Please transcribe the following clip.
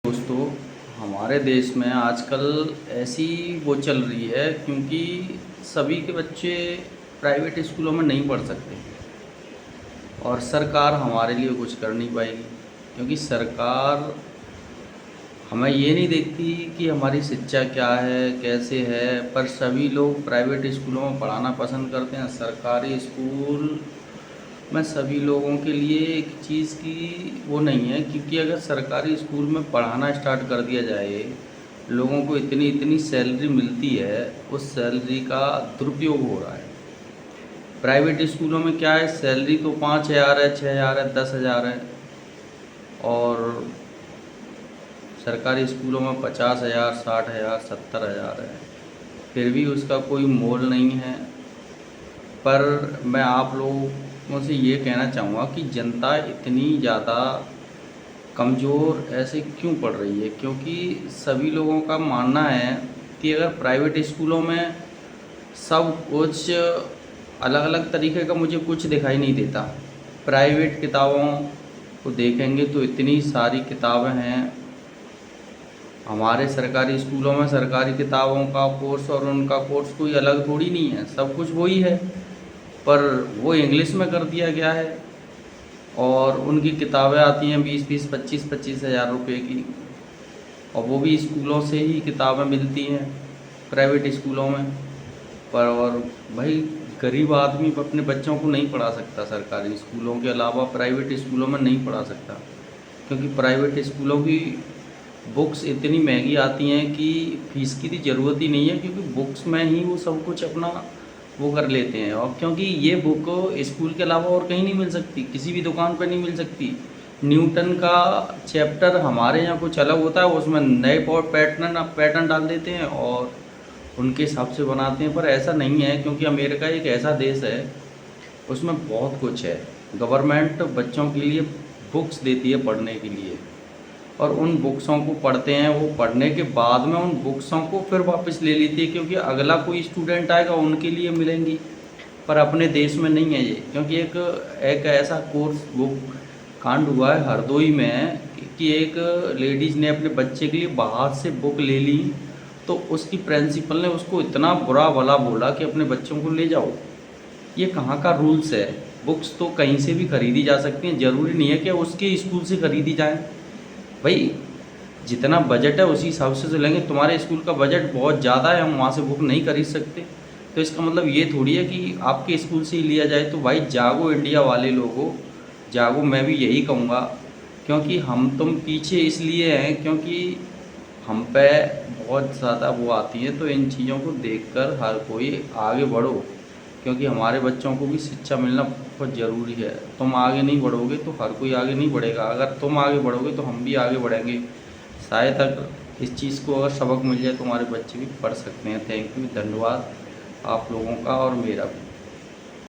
दोस्तों, हमारे देश में आजकल ऐसी वो चल रही है क्योंकि सभी के बच्चे प्राइवेट स्कूलों में नहीं पढ़ सकते और सरकार हमारे लिए कुछ कर नहीं पाएगी क्योंकि सरकार हमें ये नहीं देखती कि हमारी शिक्षा क्या है, कैसे है। पर सभी लोग प्राइवेट स्कूलों में पढ़ाना पसंद करते हैं। सरकारी स्कूल में सभी लोगों के लिए एक चीज़ की वो नहीं है, क्योंकि अगर सरकारी स्कूल में पढ़ाना स्टार्ट कर दिया जाए, लोगों को इतनी इतनी सैलरी मिलती है, उस सैलरी का दुरुपयोग हो रहा है। प्राइवेट स्कूलों में क्या है, सैलरी तो 5,000 है, 6,000 है, 10,000 है, और सरकारी स्कूलों में 50,000, 60,000, 70,000 है। फिर भी उसका कोई मोल नहीं है। पर मैं आप लोगों से ये कहना चाहूँगा कि जनता इतनी ज़्यादा कमज़ोर ऐसे क्यों पड़ रही है, क्योंकि सभी लोगों का मानना है कि अगर प्राइवेट स्कूलों में सब कुछ अलग अलग तरीके का मुझे कुछ दिखाई नहीं देता। प्राइवेट किताबों को देखेंगे तो इतनी सारी किताबें हैं। हमारे सरकारी स्कूलों में सरकारी किताबों का कोर्स और उनका कोर्स कोई अलग थोड़ी नहीं है, सब कुछ वही है, पर वो इंग्लिश में कर दिया गया है। और उनकी किताबें आती हैं 20-20, 25-25 हज़ार रुपये की, और वो भी स्कूलों से ही किताबें मिलती हैं प्राइवेट स्कूलों में। पर और भाई, गरीब आदमी अपने बच्चों को नहीं पढ़ा सकता सरकारी स्कूलों के अलावा, प्राइवेट स्कूलों में नहीं पढ़ा सकता, क्योंकि प्राइवेट स्कूलों की बुक्स इतनी महंगी आती हैं कि फ़ीस की तो ज़रूरत ही नहीं है, क्योंकि बुक्स में ही वो सब कुछ अपना वो कर लेते हैं। और क्योंकि ये बुक स्कूल के अलावा और कहीं नहीं मिल सकती, किसी भी दुकान पर नहीं मिल सकती। न्यूटन का चैप्टर हमारे यहाँ कुछ अलग होता है, उसमें नए पैटर्न डाल देते हैं और उनके हिसाब से बनाते हैं। पर ऐसा नहीं है, क्योंकि अमेरिका एक ऐसा देश है, उसमें बहुत कुछ है। गवर्नमेंट बच्चों के लिए बुक्स देती है पढ़ने के लिए, और उन बुक्सों को पढ़ते हैं। वो पढ़ने के बाद में उन बुक्सों को फिर वापस ले लेती है, क्योंकि अगला कोई स्टूडेंट आएगा उनके लिए मिलेंगी। पर अपने देश में नहीं है ये, क्योंकि एक ऐसा कोर्स वो कांड हुआ है हरदोई में कि एक लेडीज़ ने अपने बच्चे के लिए बाहर से बुक ले ली, तो उसकी प्रिंसिपल ने उसको इतना बुरा भला बोला कि अपने बच्चों को ले जाओ। ये कहाँ का रूल्स है? बुक्स तो कहीं से भी खरीदी जा सकती हैं, ज़रूरी नहीं है कि उसके स्कूल से खरीदी जाएँ। भाई, जितना बजट है उसी हिसाब से तो लेंगे। तुम्हारे स्कूल का बजट बहुत ज़्यादा है, हम वहाँ से बुक नहीं खरीद सकते, तो इसका मतलब ये थोड़ी है कि आपके स्कूल से ही लिया जाए। तो भाई जागो इंडिया वाले लोगों, जागो, मैं भी यही कहूँगा। क्योंकि हम तुम पीछे इसलिए हैं क्योंकि हम पे बहुत ज़्यादा वो आती है, तो इन चीज़ों को देखकर हर कोई आगे बढ़ो, क्योंकि हमारे बच्चों को भी शिक्षा मिलना बहुत ज़रूरी है। तुम आगे नहीं बढ़ोगे तो हर कोई आगे नहीं बढ़ेगा, अगर तुम आगे बढ़ोगे तो हम भी आगे बढ़ेंगे। शायद तक इस चीज़ को अगर सबक मिल जाए तो हमारे बच्चे भी पढ़ सकते हैं। थैंक यू, धन्यवाद आप लोगों का और मेरा भी।